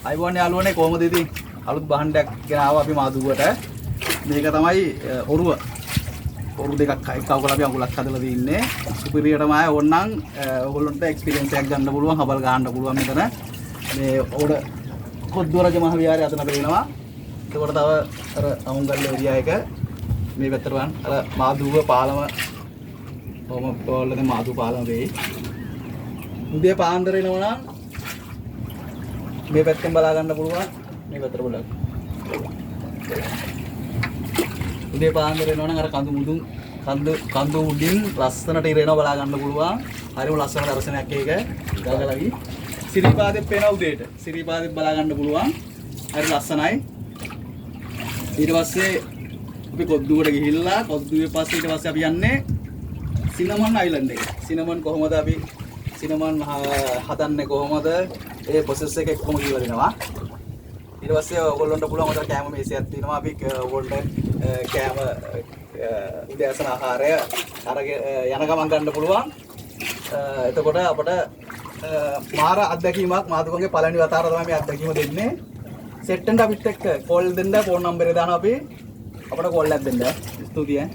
අයිබෝන් යාළුවනේ කොහමද ඉතින් අලුත් බහණ්ඩයක් ගෙන ආවා අපි මාදුවට මේක තමයි ඔරුව දෙකක් එකව කරලා අපි අඟුලක් හදලා තින්නේ සුපිරියටම ආය ඕනනම් ඔයගොල්ලන්ට එක්ස්පීරියන්ස් එකක් ගන්න පුළුවන් හබල් ගහන්න පුළුවන් මෙතන මේ ඔඩ කොද්දොරජ මහ විහාරය අතන පේනවා එතකොට තව අර අමුංගල්ල ඒරියා එක මේ පැත්තට වන් අර මාදුව පාලම කොහොම පොල්ලේ මාදුව පාලම වෙයි උදේ පාන්දර එනවා නම් මේ පැත්තෙන් බලා ගන්න පුළුවන් මේ පැත්තට බලන්න. උදේ පාන්දර එනවා නම් අර කඳු උඩින් ලස්සනට ඉරේනවා බලා ගන්න පුළුවන්. හරිම ලස්සන දර්ශනයක් ඒක. ගලගලවි. සිරිපාදෙත් පේනවා උදේට. සිරිපාදෙත් බලා ගන්න පුළුවන්. හරි ලස්සනයි. ඊට පස්සේ අපි කොද්දුවට ගිහිල්ලා කොද්දුවේ පස්සේ ඊට පස්සේ අපි යන්නේ සිනමන් අයිලන්ඩ් එක. සිනමන් කොහොමද අපි සිනමන් හදන්නේ කොහොමද? ඒ ප්‍රොසෙස් එක එක්කම කියලා දෙනවා. ඊට පස්සේ ඔයගොල්ලන්ට පුළුවන් උදේ කෑම මේසයක් තියෙනවා. අපි ඔයගොල්ලන්ට කෑම උදෑසන ආහාරය අරගෙන යන ගමන් ගන්න පුළුවන්. එතකොට අපට මාර අත්දැකීමක් මාතුකගේ පළවෙනි වතාවට තමයි මේ අත්දැකීම දෙන්නේ. සෙට් වෙන්න අපිත් එක්ක කෝල් දෙන්න ෆෝන් නම්බරේ දානවා අපි. අපට කෝල් එකක් දෙන්න. ස්තුතියි.